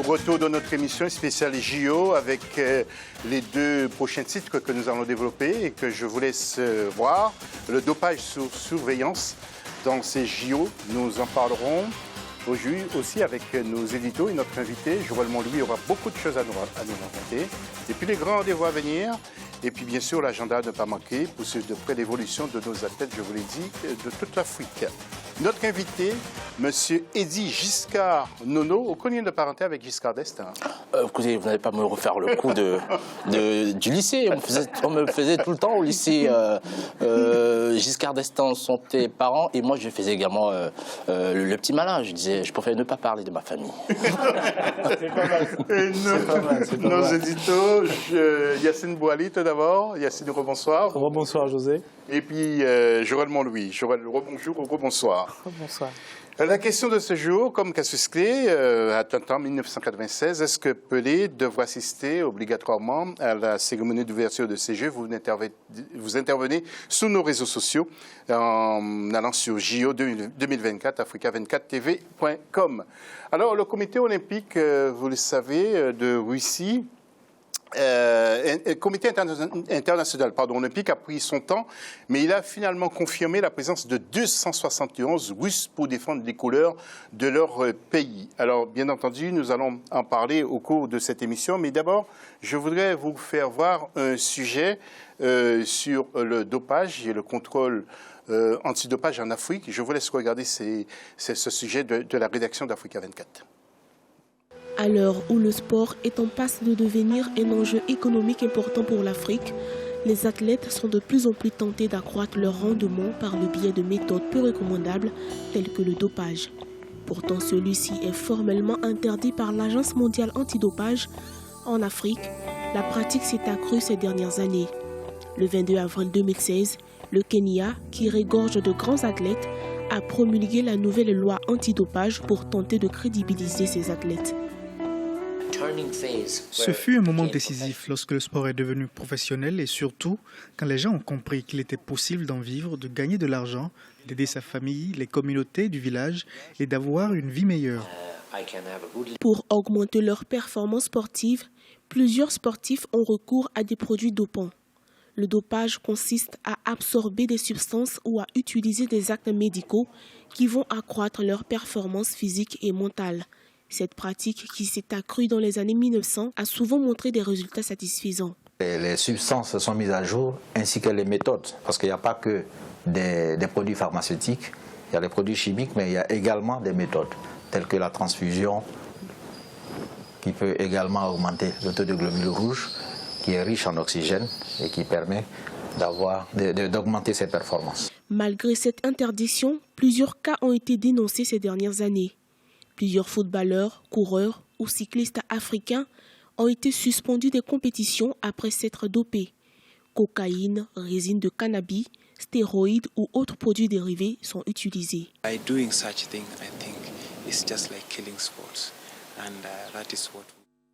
retour de notre émission spéciale JO avec les deux prochains titres que nous allons développer et que je vous laisse voir. Le dopage sous surveillance dans ces JO, nous en parlerons aujourd'hui aussi avec nos éditos et notre invité. Joël Montlouis aura beaucoup de choses à nous raconter. Et puis les grands rendez-vous à venir. Et puis bien sûr l'agenda ne pas manquer pour suivre de près l'évolution de nos athlètes, je vous l'ai dit, de toute l'Afrique. Notre invité, M. Eddy Giscard Nono, au combien de parenté avec Giscard d'Estaing? Écoutez, vous n'allez pas me refaire le coup du lycée. On me faisait tout le temps au lycée. Giscard d'Estaing sont tes parents et moi je faisais également le petit malin. Je disais, je préfère ne pas parler de ma famille. C'est pas mal. Nos éditos, Yacine Bouali tout d'abord. Yacine, rebonsoir. Rebonsoir José. Et puis Joël Montlouis. Joël, rebonjour, rebonsoir. Bonsoir. La question de ce jour, comme casus clé, à temps 1996, est-ce que Pelé devra assister obligatoirement à la cérémonie d'ouverture de ces Jeux? Vous intervenez sur nos réseaux sociaux en allant sur JO 2024, africa24tv.com. Alors, le comité olympique, vous le savez, de Russie, le comité international olympique a pris son temps, mais il a finalement confirmé la présence de 271 Russes pour défendre les couleurs de leur pays. Alors, bien entendu, nous allons en parler au cours de cette émission, mais d'abord, je voudrais vous faire voir un sujet sur le dopage et le contrôle antidopage en Afrique. Je vous laisse regarder ce sujet de la rédaction d'Africa 24. À l'heure où le sport est en passe de devenir un enjeu économique important pour l'Afrique, les athlètes sont de plus en plus tentés d'accroître leur rendement par le biais de méthodes peu recommandables telles que le dopage. Pourtant, celui-ci est formellement interdit par l'Agence mondiale antidopage. En Afrique, la pratique s'est accrue ces dernières années. Le 22 avril 2016, le Kenya, qui regorge de grands athlètes, a promulgué la nouvelle loi antidopage pour tenter de crédibiliser ses athlètes. Ce fut un moment décisif lorsque le sport est devenu professionnel et surtout quand les gens ont compris qu'il était possible d'en vivre, de gagner de l'argent, d'aider sa famille, les communautés du village et d'avoir une vie meilleure. Pour augmenter leur performance sportive, plusieurs sportifs ont recours à des produits dopants. Le dopage consiste à absorber des substances ou à utiliser des actes médicaux qui vont accroître leur performance physique et mentale. Cette pratique, qui s'est accrue dans les années 1900, a souvent montré des résultats satisfaisants. Les substances sont mises à jour, ainsi que les méthodes, parce qu'il n'y a pas que des produits pharmaceutiques, il y a les produits chimiques, mais il y a également des méthodes, telles que la transfusion, qui peut également augmenter le taux de globules rouges, qui est riche en oxygène et qui permet d'augmenter ses performances. Malgré cette interdiction, plusieurs cas ont été dénoncés ces dernières années. Plusieurs footballeurs, coureurs ou cyclistes africains ont été suspendus des compétitions après s'être dopés. Cocaïne, résine de cannabis, stéroïdes ou autres produits dérivés sont utilisés.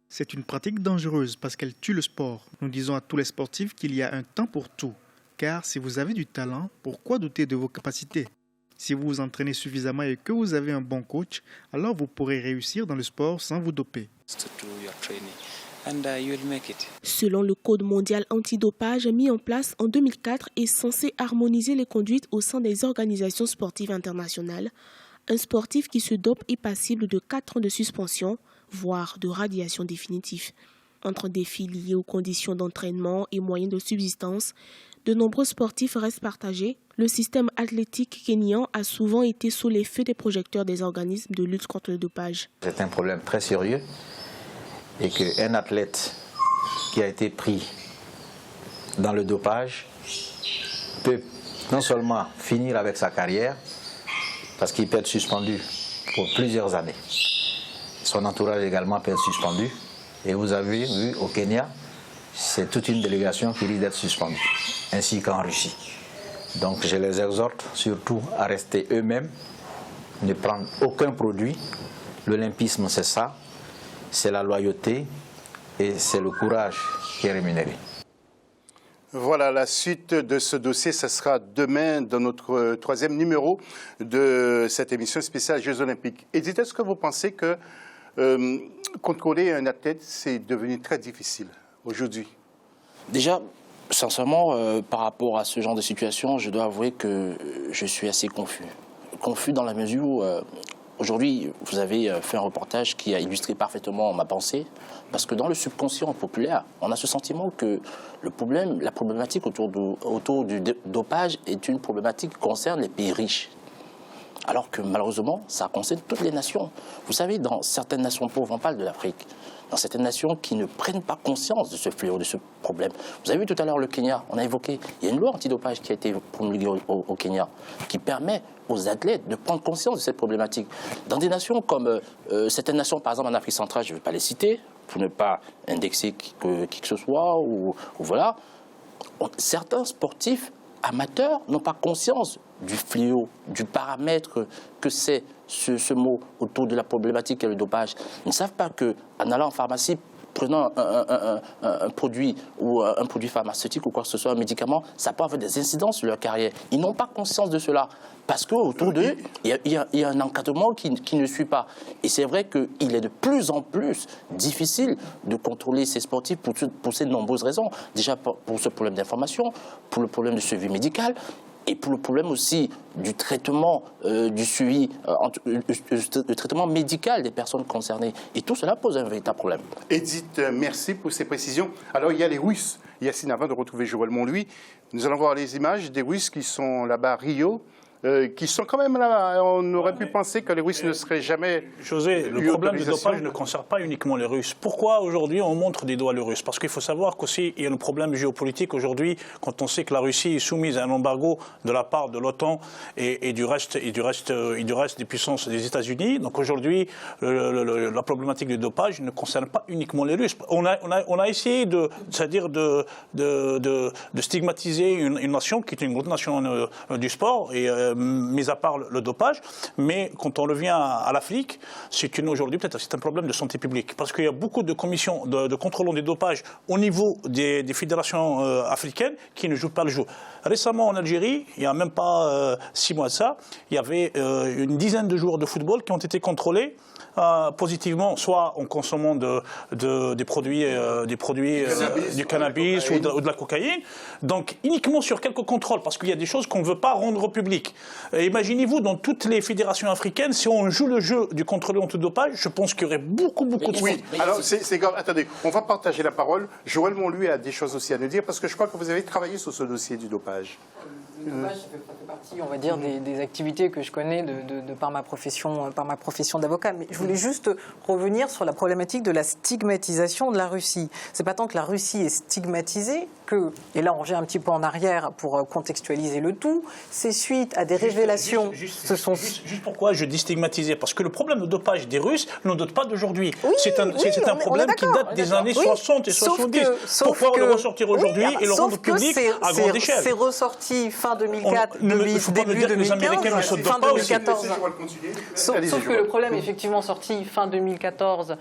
C'est une pratique dangereuse parce qu'elle tue le sport. Nous disons à tous les sportifs qu'il y a un temps pour tout. Car si vous avez du talent, pourquoi douter de vos capacités? Si vous vous entraînez suffisamment et que vous avez un bon coach, alors vous pourrez réussir dans le sport sans vous doper. Selon le Code mondial antidopage mis en place en 2004 et censé harmoniser les conduites au sein des organisations sportives internationales, un sportif qui se dope est passible de 4 ans de suspension, voire de radiation définitive. Entre défis liés aux conditions d'entraînement et moyens de subsistance, de nombreux sportifs restent partagés. Le système athlétique kényan a souvent été sous les feux des projecteurs des organismes de lutte contre le dopage. C'est un problème très sérieux et qu'un athlète qui a été pris dans le dopage peut non seulement finir avec sa carrière, parce qu'il peut être suspendu pour plusieurs années. Son entourage également peut être suspendu. Et vous avez vu au Kenya, c'est toute une délégation qui risque d'être suspendue, ainsi qu'en Russie. Donc je les exhorte surtout à rester eux-mêmes, ne prendre aucun produit. L'olympisme, c'est ça, c'est la loyauté et c'est le courage qui est rémunéré. Voilà, la suite de ce dossier, ce sera demain dans notre troisième numéro de cette émission spéciale Jeux Olympiques. Et dites, est-ce que vous pensez que contrôler un athlète, c'est devenu très difficile aujourd'hui? Déjà, sincèrement, par rapport à ce genre de situation, je dois avouer que je suis assez confus. Confus dans la mesure où, aujourd'hui, vous avez fait un reportage qui a illustré parfaitement ma pensée, parce que dans le subconscient populaire, on a ce sentiment que la problématique autour du dopage est une problématique qui concerne les pays riches. Alors que malheureusement, ça concerne toutes les nations. Vous savez, dans certaines nations pauvres, on parle de l'Afrique, dans certaines nations qui ne prennent pas conscience de ce fléau, de ce problème. Vous avez vu tout à l'heure le Kenya, on a évoqué, il y a une loi antidopage qui a été promulguée au Kenya, qui permet aux athlètes de prendre conscience de cette problématique. Dans des nations comme certaines nations, par exemple en Afrique centrale, je ne vais pas les citer, pour ne pas indexer qui que ce soit, ou voilà, certains sportifs amateurs n'ont pas conscience du fléau, du paramètre que c'est ce mot autour de la problématique qu'est le dopage. Ils ne savent pas qu'en allant en pharmacie, prenant un produit ou un produit pharmaceutique ou quoi que ce soit, un médicament, ça peut avoir des incidences sur leur carrière. Ils n'ont pas conscience de cela parce qu'autour d'eux, il y a un encadrement qui ne suit pas. Et c'est vrai qu'il est de plus en plus difficile de contrôler ces sportifs pour ces nombreuses raisons. Déjà pour ce problème d'information, pour le problème de suivi médical, et pour le problème aussi du traitement, du suivi, du traitement médical des personnes concernées. Et tout cela pose un véritable problème. Edith, merci pour ces précisions. Alors, il y a les Russes. Yacine, avant de retrouver Joël Montlouis, nous allons voir les images des Russes qui sont là-bas à Rio, qui sont quand même là. On aurait pu penser que les Russes ne seraient jamais... José, le problème du dopage ne concerne pas uniquement les Russes. Pourquoi aujourd'hui on montre des doigts les Russes? Parce qu'il faut savoir qu'aussi il y a le problème géopolitique aujourd'hui, quand on sait que la Russie est soumise à un embargo de la part de l'OTAN et du reste des puissances des États-Unis. Donc aujourd'hui, la problématique du dopage ne concerne pas uniquement les Russes. On a essayé c'est-à-dire de stigmatiser une nation qui est une grande nation du sport et mis à part le dopage, mais quand on revient à l'Afrique, aujourd'hui peut-être c'est un problème de santé publique, parce qu'il y a beaucoup de commissions de contrôle du dopage au niveau des fédérations africaines qui ne jouent pas le jeu. Récemment en Algérie, il n'y a même pas 6 mois de ça, il y avait une dizaine de joueurs de football qui ont été contrôlés positivement, soit en consommant des produits du cannabis ou de la cocaïne, donc uniquement sur quelques contrôles, parce qu'il y a des choses qu'on ne veut pas rendre publiques. Imaginez-vous, dans toutes les fédérations africaines, si on joue le jeu du contrôle antidopage, je pense qu'il y aurait beaucoup de... Oui, alors c'est grave. Attendez, on va partager la parole. Joël Montlouis a des choses aussi à nous dire, parce que je crois que vous avez travaillé sur ce dossier du dopage. Le dopage, ça fait partie, on va dire, des activités que je connais par ma profession d'avocat. Mais je voulais juste revenir sur la problématique de la stigmatisation de la Russie. C'est pas tant que la Russie est stigmatisée que, et là on revient un petit peu en arrière pour contextualiser le tout, c'est suite à des révélations. Juste pourquoi je dis stigmatisé? Parce que le problème de dopage des Russes ne date pas d'aujourd'hui. Oui, c'est un problème qui date des années 60 et 70. Pourquoi le ressortir aujourd'hui et le rendre public à grande échelle? C'est ressorti fin 2004, début 2015, fin 2014. Sauf que le problème est effectivement sorti fin 2014,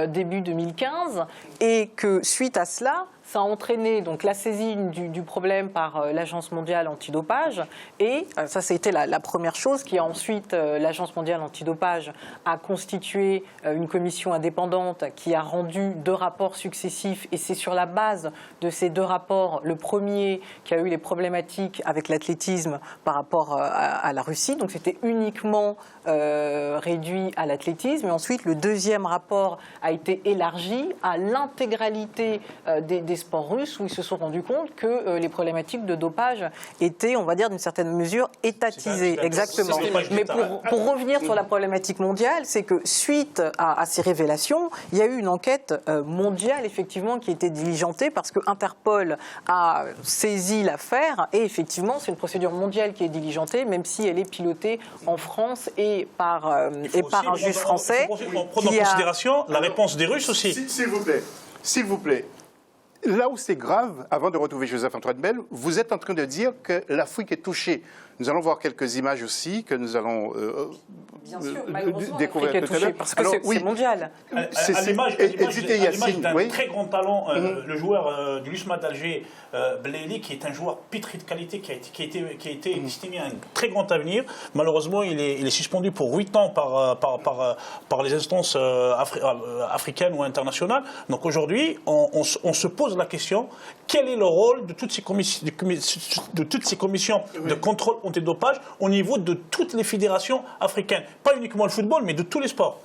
début 2015, et que suite à cela, ça a entraîné donc la saisine du problème par l'Agence mondiale antidopage, et ça c'était la première chose, qui a ensuite l'Agence mondiale antidopage a constitué une commission indépendante qui a rendu 2 rapports successifs, et c'est sur la base de ces 2 rapports, le premier qui a eu les problématiques avec l'athlétisme par rapport à la Russie, donc c'était uniquement réduit à l'athlétisme, et ensuite le deuxième rapport a été élargi à l'intégralité des sports russes, où ils se sont rendus compte que les problématiques de dopage étaient, on va dire, d'une certaine mesure étatisées. Exactement. Mais pour revenir sur la problématique mondiale, c'est que suite à ces révélations, il y a eu une enquête mondiale, effectivement, qui a été diligentée, parce que Interpol a saisi l'affaire, et effectivement, c'est une procédure mondiale qui est diligentée, même si elle est pilotée en France et par un juge français. Il faut prendre en considération la réponse des Russes aussi. S'il vous plaît. là où c'est grave, avant de retrouver Joseph-Antoine Bell, vous êtes en train de dire que l'Afrique est touchée. Nous allons voir quelques images aussi que nous allons découvrir tout à l'heure. Parce que c'est mondial. À l'image d'un très grand talent, le joueur du l'USMA d'Alger, Blaili, qui est un joueur pétri de qualité, qui a été destiné à un très grand avenir. Malheureusement, il est suspendu pour 8 ans par les instances africaines ou internationales. Donc aujourd'hui, on se pose la question, quel est le rôle de toutes ces commissions de contrôle antidopage au niveau de toutes les fédérations africaines, pas uniquement le football, mais de tous les sports.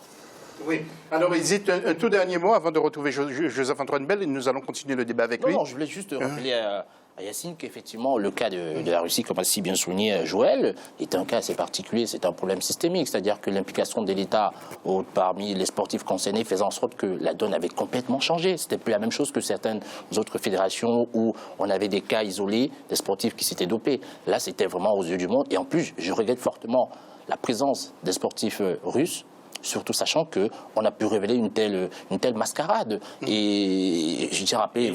Oui. Alors, hésite un tout dernier mot avant de retrouver Joseph-Antoine Bell et nous allons continuer le débat avec lui. Non, je voulais juste rappeler à Yacine qu'effectivement, le cas de la Russie, comme a si bien souligné Joël, est un cas assez particulier, c'est un problème systémique, c'est-à-dire que l'implication de l'État parmi les sportifs concernés faisait en sorte que la donne avait complètement changé. C'était plus la même chose que certaines autres fédérations où on avait des cas isolés des sportifs qui s'étaient dopés. Là, c'était vraiment aux yeux du monde. Et en plus, je regrette fortement la présence des sportifs russes, surtout sachant qu'on a pu révéler une telle mascarade. Et je tiens à rappeler...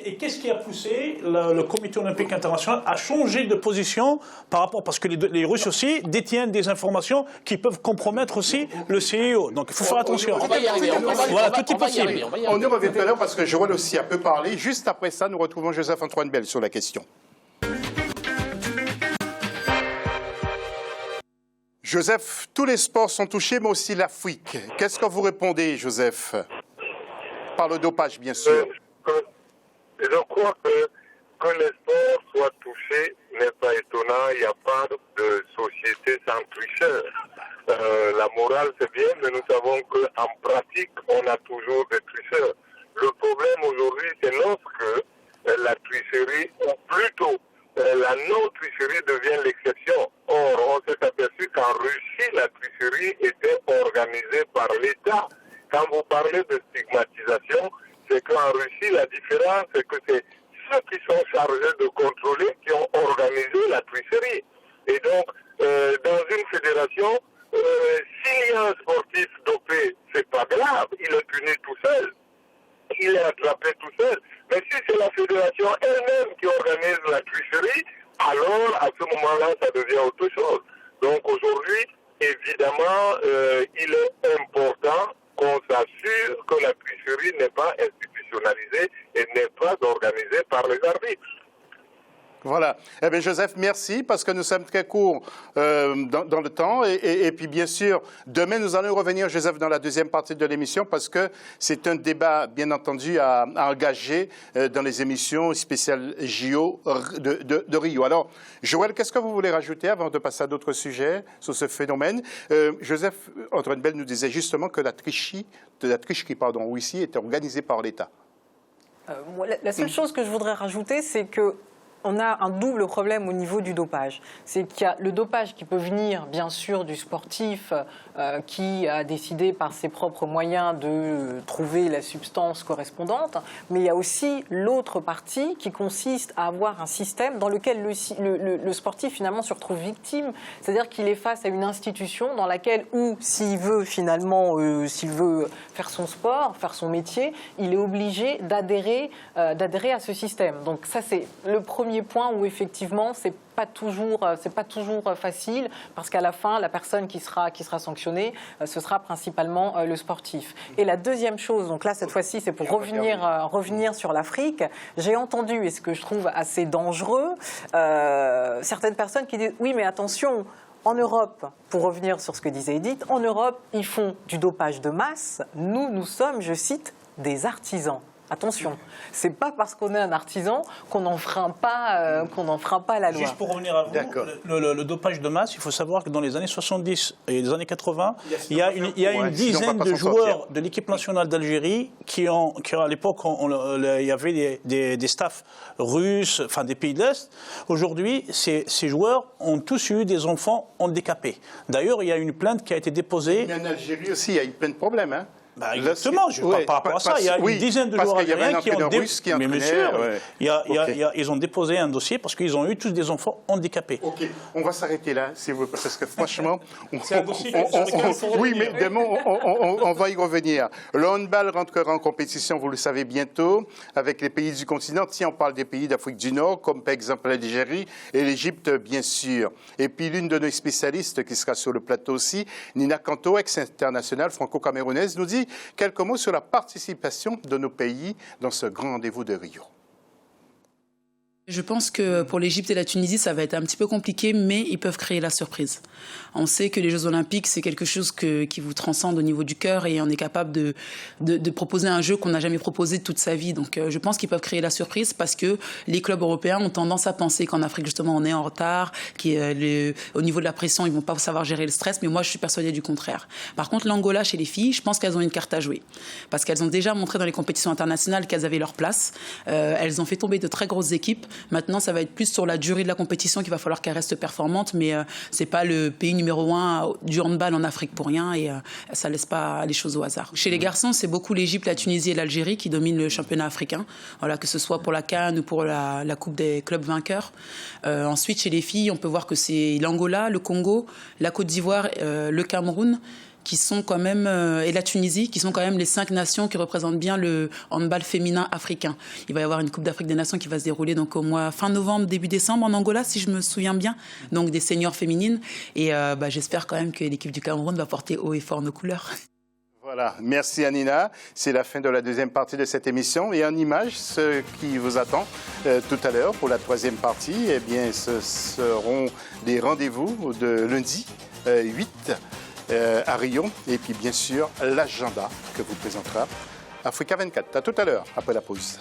Et qu'est-ce qui a poussé le Comité olympique international à changer de position par rapport... Parce que les Russes aussi détiennent des informations qui peuvent compromettre aussi le CIO. Donc il faut faire attention. Voilà, tout est possible. On y revient tout à l'heure parce que Joël aussi a peu parlé. Juste après ça, nous retrouvons Joseph-Antoine Bell sur la question. Joseph, tous les sports sont touchés, mais aussi l'Afrique. Qu'est-ce que vous répondez, Joseph? Par le dopage, bien sûr. Je crois que les sports soient touchés n'est pas étonnant. Il n'y a pas de société sans tricheur. La morale, c'est bien, mais nous savons qu'en pratique, on a toujours des tricheurs. Le problème aujourd'hui, c'est lorsque la tricherie, ou plutôt la non-tricherie devient l'exception. Or, on s'est aperçu qu'en Russie, la tricherie était organisée par l'État. Quand vous parlez de stigmatisation, c'est qu'en Russie, la différence, c'est que c'est ceux qui sont chargés de contrôler qui ont organisé la tricherie. Et donc, dans une fédération, s'il y a un sportif dopé, c'est pas grave, il est puni tout seul. Il est attrapé tout seul. Mais si c'est la fédération elle-même qui organise la tricherie, alors à ce moment-là, ça devient autre chose. Donc aujourd'hui, évidemment, il est important qu'on s'assure que la tricherie n'est pas institutionnalisée et n'est pas organisée par les arbitres. Voilà. Eh bien, Joseph, merci, parce que nous sommes très courts dans le temps. Et puis, bien sûr, demain, nous allons revenir, Joseph, dans la deuxième partie de l'émission, parce que c'est un débat, bien entendu, à engager dans les émissions spéciales JO de Rio. Alors, Joël, qu'est-ce que vous voulez rajouter avant de passer à d'autres sujets sur ce phénomène? Joseph-Antoine Bell nous disait justement que la tricherie ici était organisée par l'État. La seule chose que je voudrais rajouter, c'est que on a un double problème au niveau du dopage. C'est qu'il y a le dopage qui peut venir, bien sûr, du sportif qui a décidé par ses propres moyens de trouver la substance correspondante, mais il y a aussi l'autre partie qui consiste à avoir un système dans lequel le sportif, finalement, se retrouve victime. C'est-à-dire qu'il est face à une institution dans laquelle, ou s'il veut, finalement, s'il veut faire son sport, faire son métier, il est obligé d'adhérer à ce système. Donc ça, c'est le premier point où effectivement c'est pas toujours facile, parce qu'à la fin la personne qui sera sanctionnée ce sera principalement le sportif. Et la deuxième chose, donc là cette fois-ci c'est pour revenir sur l'Afrique, j'ai entendu, et ce que je trouve assez dangereux, certaines personnes qui disent oui mais attention, en Europe, pour revenir sur ce que disait Edith, en Europe ils font du dopage de masse, nous sommes, je cite, des artisans. Attention, c'est pas parce qu'on est un artisan qu'on n'enfreint pas la loi. Juste pour revenir à vous, le dopage de masse, il faut savoir que dans les années 70 et les années 80, il y a une dizaine de joueurs de l'équipe nationale d'Algérie qui à l'époque, il y avait des staffs russes, enfin des pays de l'Est. Aujourd'hui, ces joueurs ont tous eu des enfants handicapés. D'ailleurs, il y a une plainte qui a été déposée. Mais en Algérie aussi, il y a eu plein de problèmes, hein. Exactement, par rapport à ça, il y a une dizaine de joueurs algériens ils ont déposé un dossier parce qu'ils ont eu tous des enfants handicapés. Ok, on va s'arrêter là, s'il vous plaît, parce que franchement, c'est un dossier sur lequel il faut oui, mais demain, on va y revenir. Le handball rentrera en compétition, vous le savez, bientôt, avec les pays du continent. Si on parle des pays d'Afrique du Nord, comme par exemple l'Algérie et l'Égypte, bien sûr. Et puis l'une de nos spécialistes qui sera sur le plateau aussi, Nina Kanto, ex-internationale franco-camerounaise, nous dit quelques mots sur la participation de nos pays dans ce grand rendez-vous de Rio. Je pense que pour l'Égypte et la Tunisie, ça va être un petit peu compliqué, mais ils peuvent créer la surprise. On sait que les Jeux Olympiques, c'est quelque chose qui vous transcende au niveau du cœur et on est capable de proposer un jeu qu'on n'a jamais proposé toute sa vie. Donc je pense qu'ils peuvent créer la surprise parce que les clubs européens ont tendance à penser qu'en Afrique, justement, on est en retard, au niveau de la pression, ils ne vont pas savoir gérer le stress, mais moi, je suis persuadée du contraire. Par contre, l'Angola, chez les filles, je pense qu'elles ont une carte à jouer parce qu'elles ont déjà montré dans les compétitions internationales qu'elles avaient leur place. Elles ont fait tomber de très grosses équipes. Maintenant, ça va être plus sur la durée de la compétition qu'il va falloir qu'elle reste performante, mais c'est pas le pays numéro 1 du handball en Afrique pour rien et ça laisse pas les choses au hasard. Chez les garçons, c'est beaucoup l'Égypte, la Tunisie et l'Algérie qui dominent le championnat africain, voilà, que ce soit pour la CAN ou pour la Coupe des clubs vainqueurs. Ensuite, chez les filles, on peut voir que c'est l'Angola, le Congo, la Côte d'Ivoire, le Cameroun, qui sont quand même, et la Tunisie, qui sont quand même les 5 nations qui représentent bien le handball féminin africain. Il va y avoir une Coupe d'Afrique des Nations qui va se dérouler donc au mois fin novembre, début décembre en Angola, si je me souviens bien, donc des seniors féminines. Et j'espère quand même que l'équipe du Cameroun va porter haut et fort nos couleurs. Voilà, merci Anina. C'est la fin de la deuxième partie de cette émission. Et en image, ce qui vous attend tout à l'heure pour la troisième partie, eh bien, ce seront des rendez-vous de lundi 8 à Rio, et puis bien sûr l'agenda que vous présentera Africa 24. À tout à l'heure, après la pause.